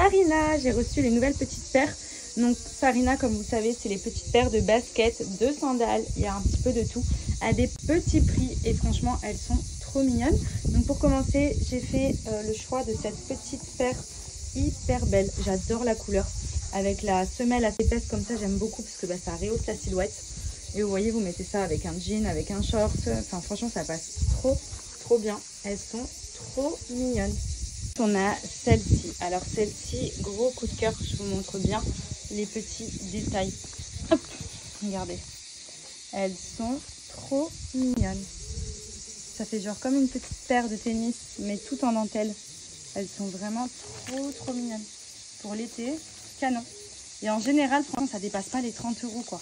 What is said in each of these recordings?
Sarina. J'ai reçu les nouvelles petites paires. Donc Sarina, comme vous savez, c'est les petites paires de baskets, de sandales. Il y a un petit peu de tout à des petits prix. Et franchement, elles sont trop mignonnes. Donc pour commencer, j'ai fait le choix de cette petite paire hyper belle. J'adore la couleur. Avec la semelle assez épaisse comme ça, j'aime beaucoup parce que ça rehausse la silhouette. Et vous voyez, vous mettez ça avec un jean, avec un short. Enfin, franchement, ça passe trop bien. Elles sont trop mignonnes. On a celle-ci. Alors, celle-ci, gros coup de cœur. Je vous montre bien les petits détails. Hop, regardez. Elles sont trop mignonnes. Ça fait genre comme une petite paire de tennis, mais tout en dentelle. Elles sont vraiment trop mignonnes. Pour l'été, canon. Et en général, franchement, ça dépasse pas les 30 € quoi.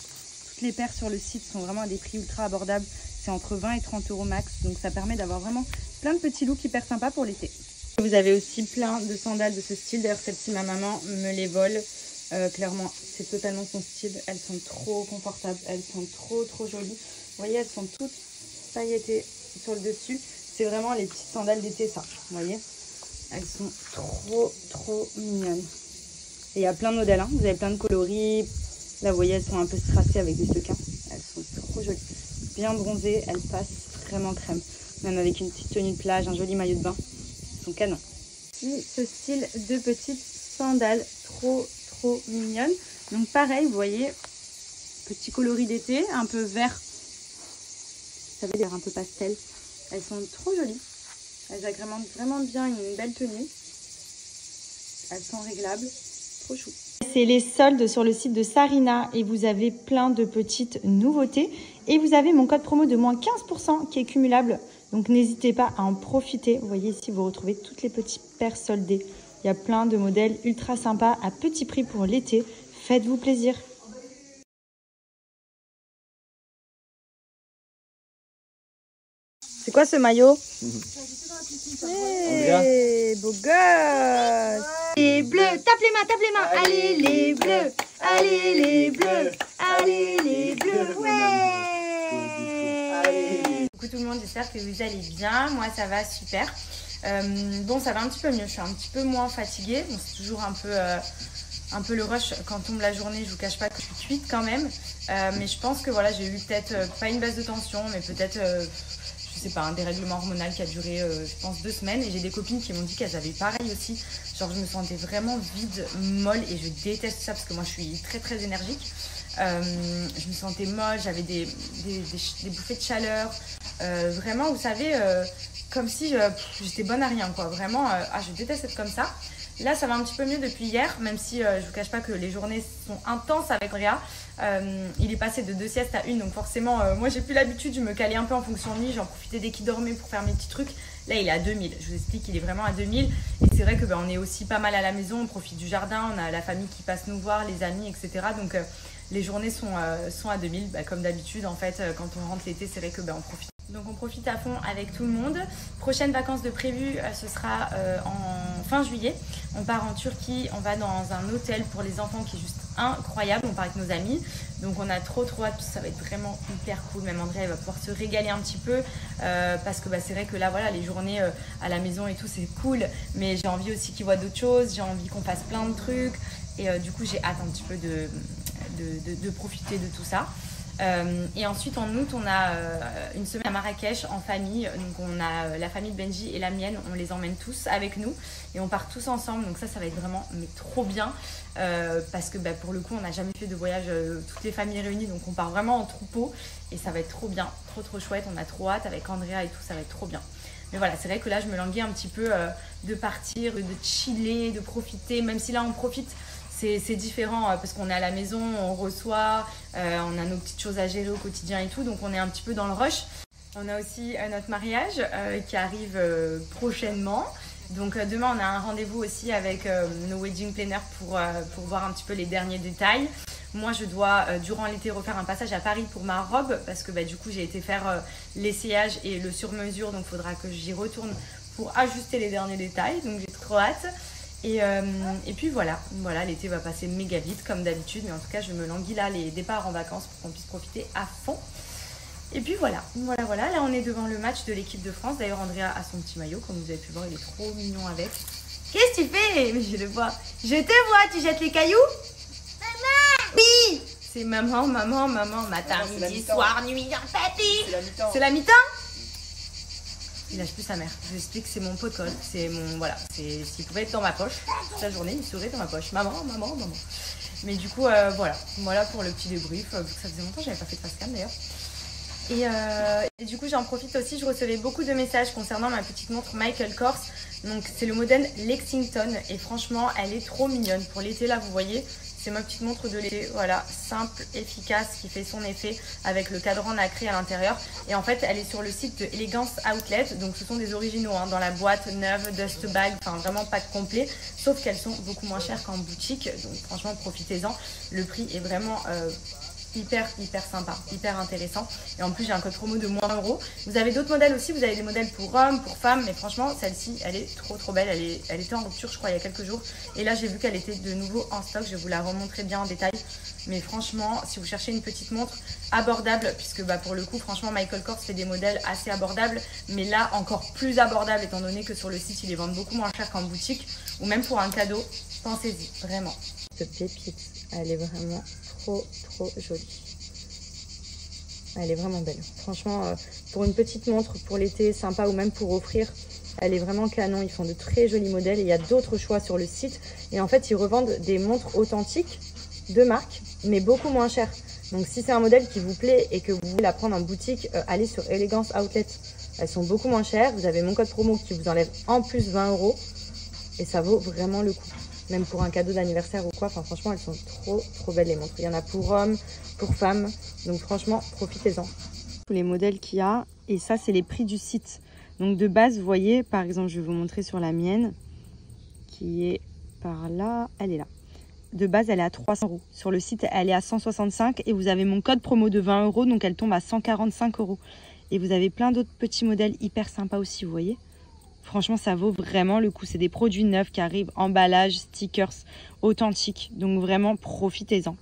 Toutes les paires sur le site sont vraiment à des prix ultra abordables. C'est entre 20 et 30 € max. Donc ça permet d'avoir vraiment plein de petits looks hyper sympas pour l'été. Vous avez aussi plein de sandales de ce style. D'ailleurs, celle-ci, ma maman me les vole. Clairement, c'est totalement son style. Elles sont trop confortables. Elles sont trop jolies. Vous voyez, elles sont toutes pailletées sur le dessus. C'est vraiment les petites sandales d'été, ça. Vous voyez, elles sont trop mignonnes. Et il y a plein de modèles, hein. Vous avez plein de coloris. Là, vous voyez, elles sont un peu strassées avec des sequins. Elles sont trop jolies. Bien bronzées, elles passent vraiment crème. Même avec une petite tenue de plage, un joli maillot de bain. Elles sont canons. Ici, ce style de petites sandales trop mignonnes. Donc pareil, vous voyez, petit coloris d'été, un peu vert. Ça veut dire un peu pastel. Elles sont trop jolies. Elles agrémentent vraiment bien une belle tenue. Elles sont réglables. Trop chou. C'est les soldes sur le site de Sarina et vous avez plein de petites nouveautés. Et vous avez mon code promo de moins 15% qui est cumulable. Donc n'hésitez pas à en profiter. Vous voyez ici, vous retrouvez toutes les petites paires soldées. Il y a plein de modèles ultra sympas à petit prix pour l'été. Faites-vous plaisir. C'est quoi ce maillot? Hey, beau gosse. Les bleus, tape les mains, allez les bleus, allez les bleus, allez les bleus, ouais. Coucou tout le monde, j'espère que vous allez bien, moi ça va super. Bon, ça va un petit peu mieux, je suis un petit peu moins fatiguée, bon, c'est toujours un peu le rush quand tombe la journée, je vous cache pas que je suis cuite quand même, mais je pense que voilà, j'ai eu peut-être pas une baisse de tension, mais peut-être je sais pas, un dérèglement hormonal qui a duré je pense 2 semaines, et j'ai des copines qui m'ont dit qu'elles avaient pareil aussi, genre je me sentais vraiment vide, molle, et je déteste ça parce que moi je suis très énergique. Je me sentais molle, j'avais des bouffées de chaleur, vraiment vous savez, comme si j'étais bonne à rien quoi, vraiment, je déteste être comme ça. Là ça va un petit peu mieux depuis hier, même si je vous cache pas que les journées sont intenses avec Andrea. Il est passé de 2 siestes à 1, donc forcément moi j'ai plus l'habitude, je me calais un peu en fonction de lui, j'en profitais dès qu'il dormait pour faire mes petits trucs. Là il est à 2000, je vous explique, il est vraiment à 2000, et c'est vrai que on est aussi pas mal à la maison, on profite du jardin, on a la famille qui passe nous voir, les amis, etc. Donc les journées sont à 2000, comme d'habitude en fait, quand on rentre l'été, c'est vrai que on profite. Donc on profite à fond avec tout le monde. Prochaines vacances de prévues, ce sera en fin juillet. On part en Turquie, on va dans un hôtel pour les enfants qui est juste incroyable. On part avec nos amis, donc on a trop hâte, ça va être vraiment hyper cool. Même Andrea, elle va pouvoir se régaler un petit peu parce que c'est vrai que là voilà, les journées à la maison et tout c'est cool, mais j'ai envie aussi qu'ils voient d'autres choses, j'ai envie qu'on fasse plein de trucs, et du coup j'ai hâte un petit peu de profiter de tout ça. Et ensuite en août on a une semaine à Marrakech en famille, donc on a la famille de Benji et la mienne, on les emmène tous avec nous et on part tous ensemble, donc ça va être vraiment trop bien, parce que pour le coup on n'a jamais fait de voyage toutes les familles réunies, donc on part vraiment en troupeau et ça va être trop bien, trop chouette, on a trop hâte avec Andrea et tout, ça va être trop bien. Mais voilà, c'est vrai que là je me languis un petit peu de partir, de chiller, de profiter, même si là on profite. C'est différent parce qu'on est à la maison, on reçoit, on a nos petites choses à gérer au quotidien et tout, donc on est un petit peu dans le rush. On a aussi notre mariage qui arrive prochainement. Donc demain on a un rendez-vous aussi avec nos wedding planners pour voir un petit peu les derniers détails. Moi je dois durant l'été refaire un passage à Paris pour ma robe parce que du coup j'ai été faire l'essayage et le sur-mesure, donc il faudra que j'y retourne pour ajuster les derniers détails, donc j'ai trop hâte. Et puis voilà, l'été va passer méga vite comme d'habitude, mais en tout cas je me languis là les départs en vacances pour qu'on puisse profiter à fond. Et puis voilà, là on est devant le match de l'équipe de France. D'ailleurs Andrea a son petit maillot, comme vous avez pu voir, il est trop mignon avec. Qu'est-ce que tu fais? Mais je le vois. Je te vois, tu jettes les cailloux? Maman! Oui! C'est maman, maman, matin, midi, soir, nuit, papy! C'est la mi-temps? Il lâche plus sa mère. Je lui explique que c'est mon pot de colle. C'est mon. Voilà. S'il pouvait être dans ma poche toute la journée, il serait dans ma poche. Maman, maman, maman. Mais du coup, voilà. Voilà pour le petit débrief. Vu que ça faisait longtemps que j'avais pas fait de facecam d'ailleurs. Et du coup, j'en profite aussi. Je recevais beaucoup de messages concernant ma petite montre Michael Kors. Donc, c'est le modèle Lexington. Et franchement, elle est trop mignonne. Pour l'été, là, vous voyez. C'est ma petite montre de l'été, voilà, simple, efficace, qui fait son effet avec le cadran nacré à l'intérieur. Et en fait, elle est sur le site de Elegance Outlet, donc ce sont des originaux hein, dans la boîte neuve, dust bag, enfin vraiment pas de complet, sauf qu'elles sont beaucoup moins chères qu'en boutique, donc franchement profitez-en. Le prix est vraiment hyper sympa, hyper intéressant. Et en plus j'ai un code promo de moins 1 €. Vous avez d'autres modèles aussi, vous avez des modèles pour hommes, pour femmes, mais franchement celle-ci elle est trop belle. Elle était en rupture je crois il y a quelques jours et là j'ai vu qu'elle était de nouveau en stock. Je vais vous la remontrer bien en détail, mais franchement si vous cherchez une petite montre abordable, puisque bah, pour le coup franchement Michael Kors fait des modèles assez abordables, mais là encore plus abordable étant donné que sur le site ils les vendent beaucoup moins cher qu'en boutique, ou même pour un cadeau, pensez-y vraiment. Cette pépite elle est vraiment trop jolie. Elle est vraiment belle. Franchement, pour une petite montre pour l'été sympa ou même pour offrir, elle est vraiment canon. Ils font de très jolis modèles et il y a d'autres choix sur le site. Et en fait, ils revendent des montres authentiques de marque, mais beaucoup moins chères. Donc, si c'est un modèle qui vous plaît et que vous voulez la prendre en boutique, allez sur Elegance Outlet. Elles sont beaucoup moins chères. Vous avez mon code promo qui vous enlève en plus 20 € et ça vaut vraiment le coup. Même pour un cadeau d'anniversaire ou quoi, enfin franchement elles sont trop belles les montres. Il y en a pour hommes, pour femmes, donc franchement profitez-en. Tous les modèles qu'il y a, et ça c'est les prix du site. Donc de base vous voyez, par exemple je vais vous montrer sur la mienne, qui est par là, elle est là. De base elle est à 300 €. Sur le site elle est à 165 et vous avez mon code promo de 20 €, donc elle tombe à 145 €. Et vous avez plein d'autres petits modèles hyper sympas aussi, vous voyez. Franchement, ça vaut vraiment le coup. C'est des produits neufs qui arrivent, emballage, stickers, authentiques. Donc vraiment, profitez-en.